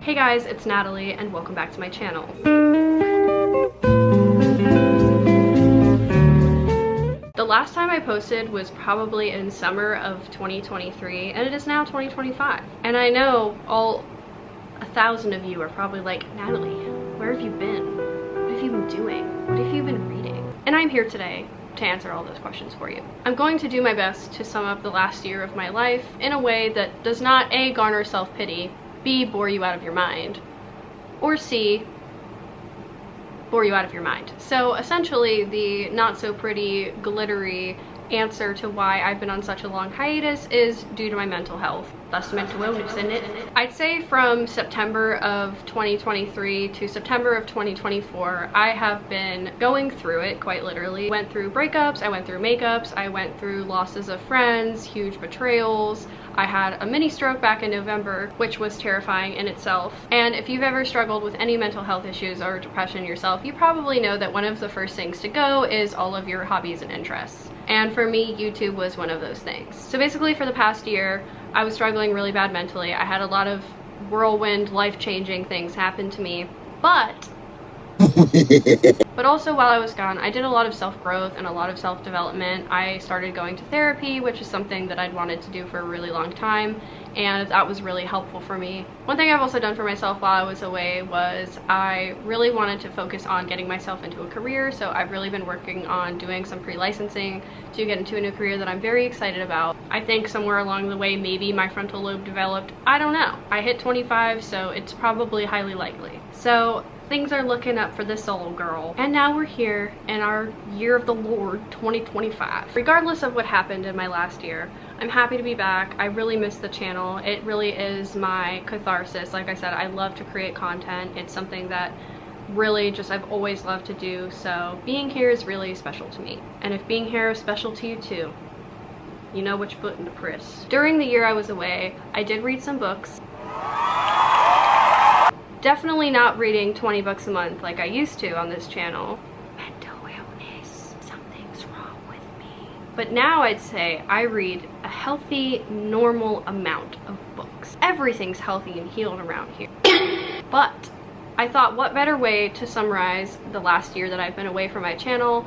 Hey guys, it's Natalie and welcome back to my channel. The last time I posted was probably in summer of 2023 and it is now 2025. And I know all 1,000 of you are probably like, Natalie, where have you been? What have you been doing? What have you been reading? And I'm here today to answer all those questions for you. I'm going to do my best to sum up the last year of my life in a way that does not A, garner self-pity, B, bore you out of your mind, or C, bore you out of your mind. So essentially the not so pretty, glittery answer to why I've been on such a long hiatus is due to my mental health. That's mental illness, isn't it? I'd say from September of 2023 to September of 2024, I have been going through it quite literally. Went through breakups, I went through makeups, I went through losses of friends, huge betrayals. I had a mini stroke back in November, which was terrifying in itself. And if you've ever struggled with any mental health issues or depression yourself, you probably know that one of the first things to go is all of your hobbies and interests. And for me, YouTube was one of those things. So basically for the past year, I was struggling really bad mentally. I had a lot of whirlwind, life-changing things happen to me, but also while I was gone, I did a lot of self-growth and a lot of self-development. I started going to therapy, which is something that I'd wanted to do for a really long time, and that was really helpful for me. One thing I've also done for myself while I was away was I really wanted to focus on getting myself into a career, so I've really been working on doing some pre-licensing to get into a new career that I'm very excited about. I think somewhere along the way maybe my frontal lobe developed. I don't know. I hit 25, so it's probably highly likely. So things are looking up for this solo girl. And now we're here in our year of the Lord, 2025. Regardless of what happened in my last year, I'm happy to be back. I really miss the channel. It really is my catharsis. Like I said, I love to create content. It's something that really just I've always loved to do. So being here is really special to me. And if being here is special to you too, you know which button to press. During the year I was away, I did read some books. Definitely not reading 20 books a month like I used to on this channel. Mental illness, something's wrong with me. But now I'd say I read a healthy, normal amount of books. Everything's healthy and healed around here. But I thought what better way to summarize the last year that I've been away from my channel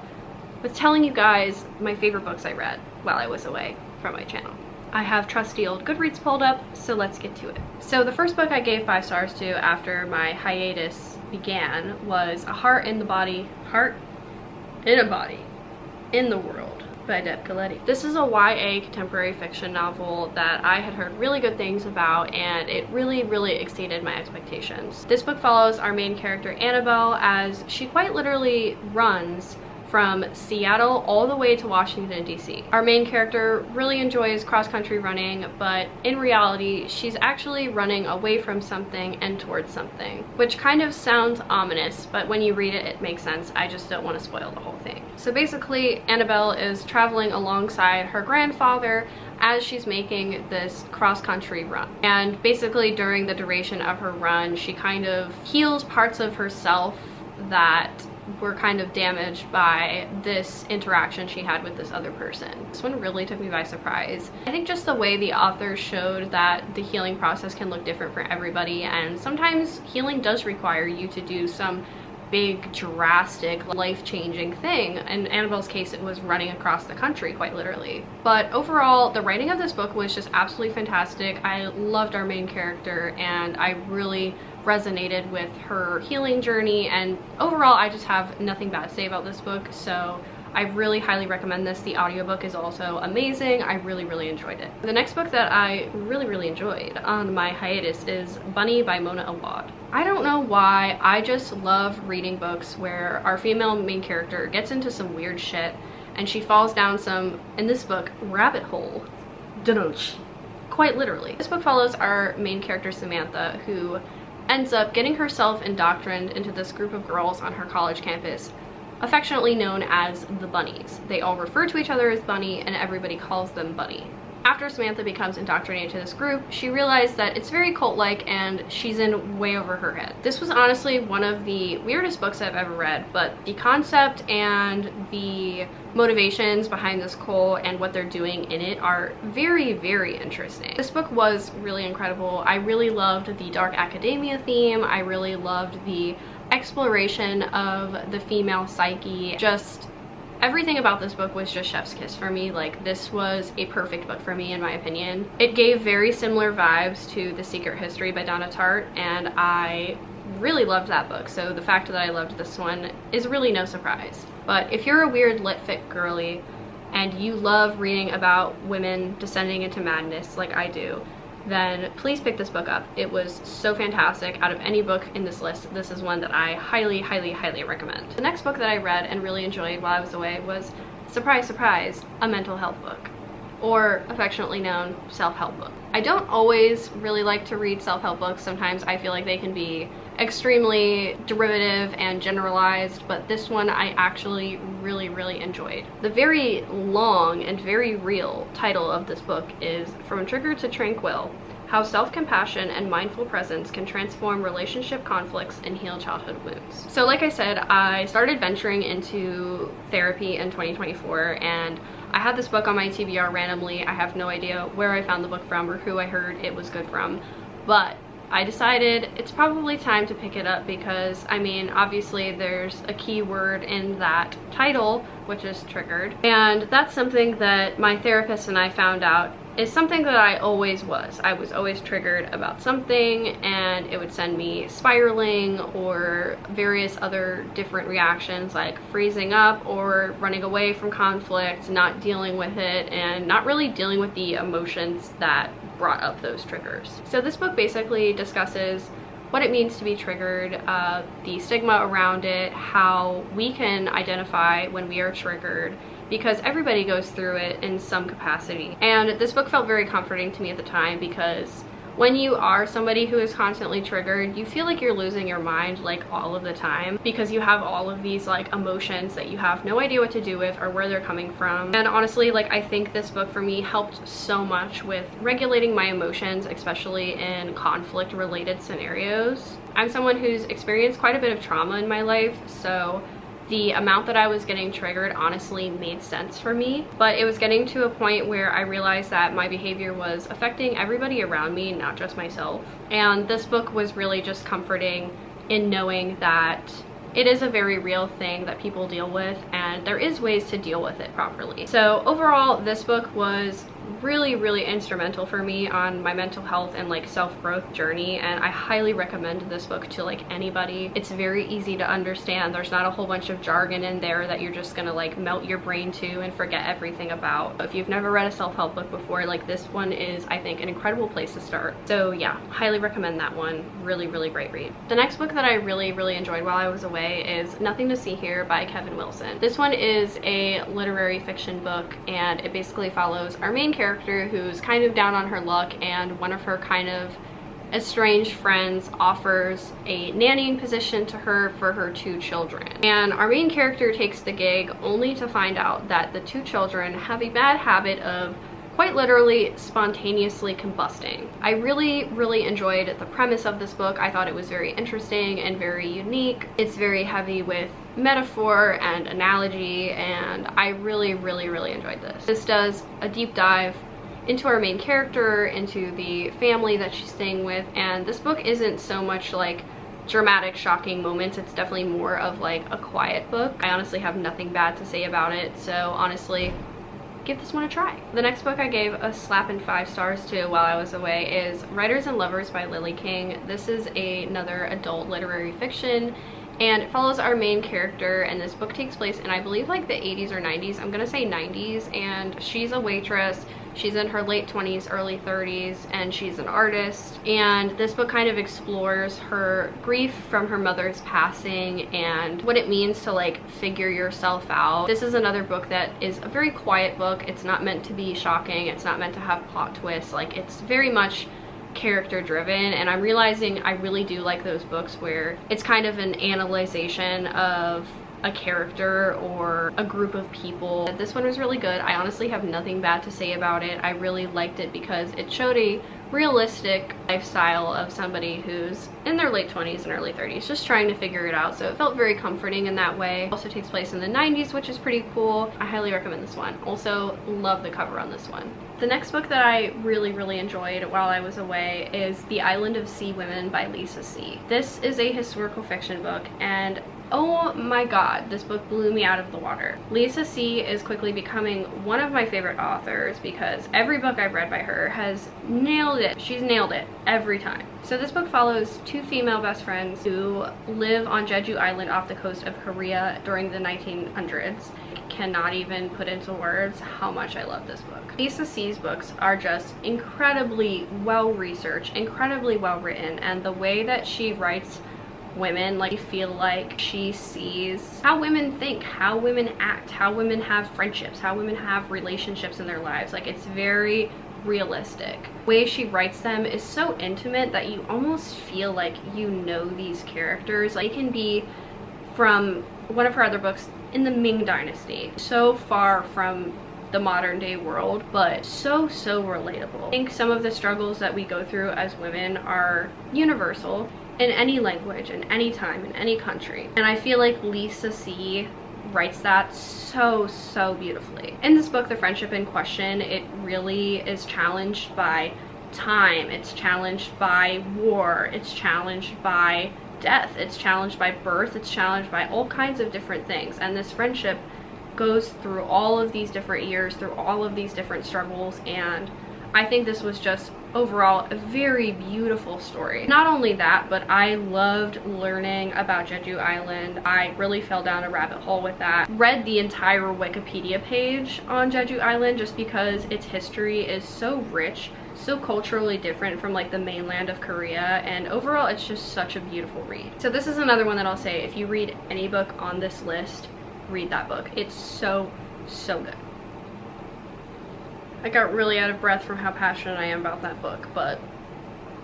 with telling you guys my favorite books I read while I was away from my channel. I have trusty old Goodreads pulled up, so let's get to it. So the first book I gave 5 stars to after my hiatus began was A Heart in a Body, in the World by Deb Coletti. This is a YA contemporary fiction novel that I had heard really good things about, and it really exceeded my expectations. This book follows our main character Annabelle as she quite literally runs from Seattle all the way to Washington, D.C. Our main character really enjoys cross-country running, but in reality, she's actually running away from something and towards something, which kind of sounds ominous, but when you read it, it makes sense. I just don't want to spoil the whole thing. So basically, Annabelle is traveling alongside her grandfather as she's making this cross-country run. And basically, during the duration of her run, she kind of heals parts of herself that were kind of damaged by this interaction she had with this other person. This one really took me by surprise. I think just the way the author showed that the healing process can look different for everybody, and sometimes healing does require you to do some big, drastic, life-changing thing. In Annabelle's case, it was running across the country, quite literally. But overall, the writing of this book was just absolutely fantastic. I loved our main character, and I really resonated with her healing journey, and overall I just have nothing bad to say about this book, so I really highly recommend this. The audiobook is also amazing. I really enjoyed it. The next book that I really enjoyed on my hiatus is Bunny by Mona Awad. I don't know why, I just love reading books where our female main character gets into some weird shit and she falls down some, in this book, rabbit hole. Quite literally. This book follows our main character Samantha, who ends up getting herself indoctrined into this group of girls on her college campus, affectionately known as the Bunnies. They all refer to each other as Bunny, and everybody calls them Bunny. After Samantha becomes indoctrinated to this group, she realized that it's very cult-like and she's in way over her head. This was honestly one of the weirdest books I've ever read, but the concept and the motivations behind this cult and what they're doing in it are very, very interesting. This book was really incredible. I really loved the dark academia theme. I really loved the exploration of the female psyche. Just everything about this book was just chef's kiss for me. Like, this was a perfect book for me in my opinion. It gave very similar vibes to The Secret History by Donna Tartt, and I really loved that book, so the fact that I loved this one is really no surprise. But if you're a weird lit fic girly and you love reading about women descending into madness like I do, then please pick this book up. It was so fantastic. Out of any book in this list, this is one that I highly, highly, highly recommend. The next book that I read and really enjoyed while I was away was, surprise, surprise, a mental health book, or affectionately known self-help book. I don't always really like to read self-help books. Sometimes I feel like they can be extremely derivative and generalized, but this one I actually really, really enjoyed. The very long and very real title of this book is From Trigger to Tranquil: How Self-Compassion and Mindful Presence Can Transform Relationship Conflicts and Heal Childhood Wounds. So like I said, I started venturing into therapy in 2024, and I had this book on my TBR randomly. I have no idea where I found the book from or who I heard it was good from, but I decided it's probably time to pick it up because, I mean, obviously there's a key word in that title, which is triggered. And that's something that my therapist and I found out is something that I always was. I was always triggered about something, and it would send me spiraling or various other different reactions like freezing up or running away from conflict, not dealing with it, and not really dealing with the emotions that brought up those triggers. So this book basically discusses what it means to be triggered, the stigma around it, how we can identify when we are triggered, because everybody goes through it in some capacity. And this book felt very comforting to me at the time, because when you are somebody who is constantly triggered, you feel like you're losing your mind like all of the time, because you have all of these like emotions that you have no idea what to do with or where they're coming from. And honestly, like, I think this book for me helped so much with regulating my emotions, especially in conflict related scenarios. I'm someone who's experienced quite a bit of trauma in my life, so the amount that I was getting triggered honestly made sense for me, but it was getting to a point where I realized that my behavior was affecting everybody around me, not just myself. And this book was really just comforting in knowing that it is a very real thing that people deal with, and there is ways to deal with it properly. So overall, this book was really, really instrumental for me on my mental health and like self-growth journey, and I highly recommend this book to like anybody. It's very easy to understand. There's not a whole bunch of jargon in there that you're just gonna like melt your brain to and forget everything about. If you've never read a self-help book before, like, this one is, I think, an incredible place to start. So yeah, highly recommend that one. Really, really great read. The next book that I really, really enjoyed while I was away is Nothing to See Here by Kevin Wilson. This one is a literary fiction book, and it basically follows our main character who's kind of down on her luck, and one of her kind of estranged friends offers a nannying position to her for her 2 children. And our main character takes the gig only to find out that the 2 children have a bad habit of quite literally spontaneously combusting. I really, really enjoyed the premise of this book. I thought it was very interesting and very unique. It's very heavy with metaphor and analogy, and I really, really, really enjoyed this. This does a deep dive into our main character, into the family that she's staying with, and this book isn't so much like dramatic, shocking moments. It's definitely more of like a quiet book. I honestly have nothing bad to say about it, so honestly, give this one a try. The next book I gave a slap and 5 stars to while I was away is Writers and Lovers by Lily King. This is another adult literary fiction, and it follows our main character, and this book takes place in, I believe, like the 80s or 90s. I'm gonna say 90s, and she's a waitress. She's in her late 20s, early 30s, and she's an artist. And this book kind of explores her grief from her mother's passing and what it means to like figure yourself out. This is another book that is a very quiet book. It's not meant to be shocking. It's not meant to have plot twists. Like, it's very much character driven, and I'm realizing I really do like those books where it's kind of an analyzation of a character or a group of people. This one was really good. I honestly have nothing bad to say about it. I really liked it because it showed a realistic lifestyle of somebody who's in their late 20s and early 30s just trying to figure it out, so it felt very comforting in that way. It also takes place in the 90s, which is pretty cool. I highly recommend this one. Also love the cover on this one. The next book that I really enjoyed while I was away is The Island of Sea Women by Lisa C. This is a historical fiction book, and oh my god, this book blew me out of the water. Lisa C is quickly becoming one of my favorite authors because every book I've read by her has nailed it. She's nailed it every time. So this book follows two female best friends who live on Jeju Island off the coast of Korea during the 1900s. I cannot even put into words how much I love this book. Lisa C's books are just incredibly well researched, incredibly well written, and the way that she writes women, like, I feel like she sees how women think, how women act, how women have friendships, how women have relationships in their lives. Like, it's very realistic. The way she writes them is so intimate that you almost feel like you know these characters. Like, they can be from one of her other books in the Ming Dynasty, so far from the modern day world, but so relatable. I think some of the struggles that we go through as women are universal in any language, in any time, in any country. And I feel like Lisa C writes that so beautifully. In this book, the friendship in question, it really is challenged by time, it's challenged by war, it's challenged by death, it's challenged by birth, it's challenged by all kinds of different things. And this friendship goes through all of these different years, through all of these different struggles, and I think this was just overall a very beautiful story. Not only that, but I loved learning about Jeju Island. I really fell down a rabbit hole with that. Read the entire Wikipedia page on Jeju Island just because its history is so rich, so culturally different from like the mainland of Korea, and overall it's just such a beautiful read. So this is another one that I'll say, if you read any book on this list, read that book. It's so good. I got really out of breath from how passionate I am about that book, but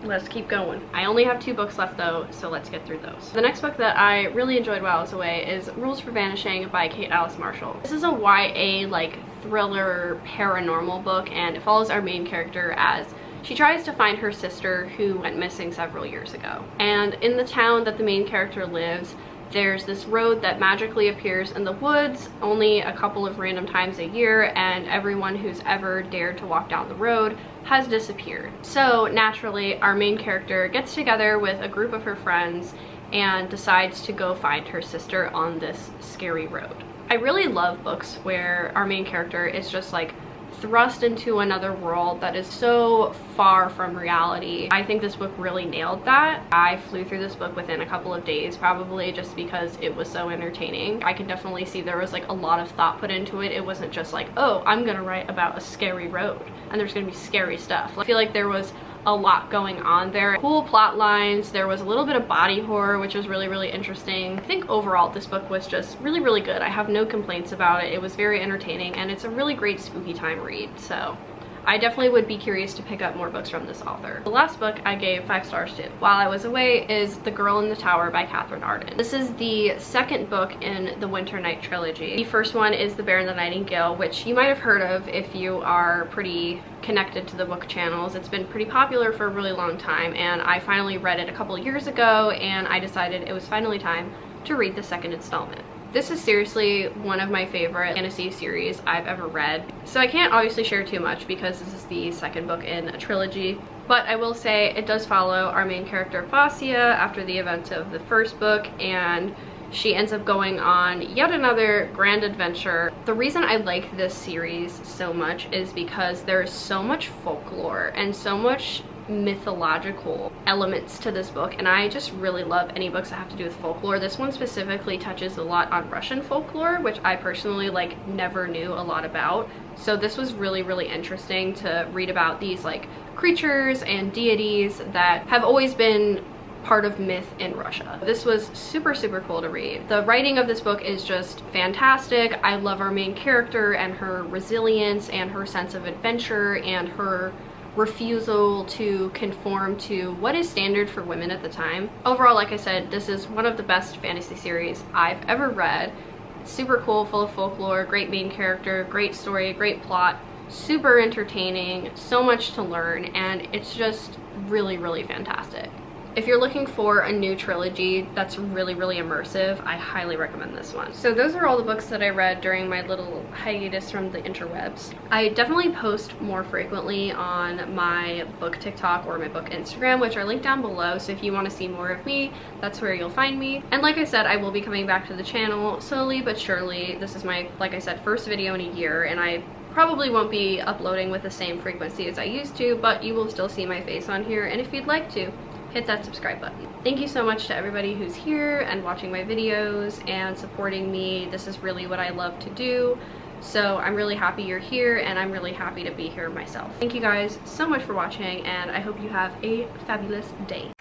let's keep going. I only have 2 books left though, so let's get through those. The next book that I really enjoyed while I was away is Rules for Vanishing by Kate Alice Marshall. This is a YA like thriller paranormal book, and it follows our main character as she tries to find her sister who went missing several years ago. And in the town that the main character lives, there's this road that magically appears in the woods only a couple of random times a year, and everyone who's ever dared to walk down the road has disappeared. So naturally, our main character gets together with a group of her friends and decides to go find her sister on this scary road. I really love books where our main character is just like thrust into another world that is so far from reality. I think this book really nailed that. I flew through this book within a couple of days, probably just because it was so entertaining. I can definitely see there was like a lot of thought put into it. It wasn't just like, oh, I'm gonna write about a scary road and there's gonna be scary stuff. I feel like there was a lot going on there. Cool plot lines. There was a little bit of body horror, which was really interesting. I think overall this book was just really good. I have no complaints about it. It was very entertaining, and it's a really great spooky time read. So I definitely would be curious to pick up more books from this author. The last book I gave 5 stars to while I was away is The Girl in the Tower by Catherine Arden. This is the second book in the Winter Night trilogy. The first one is The Bear and the Nightingale, which you might have heard of if you are pretty connected to the book channels. It's been pretty popular for a really long time, and I finally read it a couple years ago, and I decided it was finally time to read the second installment. This is seriously one of my favorite fantasy series I've ever read. So I can't obviously share too much because this is the second book in a trilogy, but I will say it does follow our main character Fassia after the events of the first book, and she ends up going on yet another grand adventure. The reason I like this series so much is because there's so much folklore and so much mythological elements to this book, and I just really love any books that have to do with folklore. This one specifically touches a lot on Russian folklore, which I personally like never knew a lot about. So this was really interesting to read about these like creatures and deities that have always been part of myth in Russia. This was super cool to read. The writing of this book is just fantastic. I love our main character and her resilience and her sense of adventure and her refusal to conform to what is standard for women at the time. Overall, like I said, this is one of the best fantasy series I've ever read. It's super cool, full of folklore, great main character, great story, great plot, super entertaining, so much to learn, and it's just really, really fantastic. If you're looking for a new trilogy that's really, really immersive, I highly recommend this one. So those are all the books that I read during my little hiatus from the interwebs. I definitely post more frequently on my book TikTok or my book Instagram, which are linked down below, so if you want to see more of me, that's where you'll find me. And like I said, I will be coming back to the channel slowly but surely. This is my, like I said, first video in a year, and I probably won't be uploading with the same frequency as I used to, but you will still see my face on here, and if you'd like to, hit that subscribe button. Thank you so much to everybody who's here and watching my videos and supporting me. This is really what I love to do. So I'm really happy you're here, and I'm really happy to be here myself. Thank you guys so much for watching, and I hope you have a fabulous day.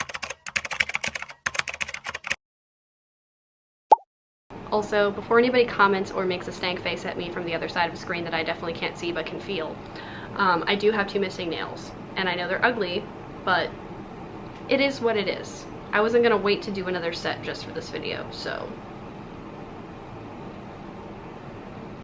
Also, before anybody comments or makes a stank face at me from the other side of the screen that I definitely can't see but can feel, I do have 2 missing nails, and I know they're ugly, but it is what it is. I wasn't gonna wait to do another set just for this video, so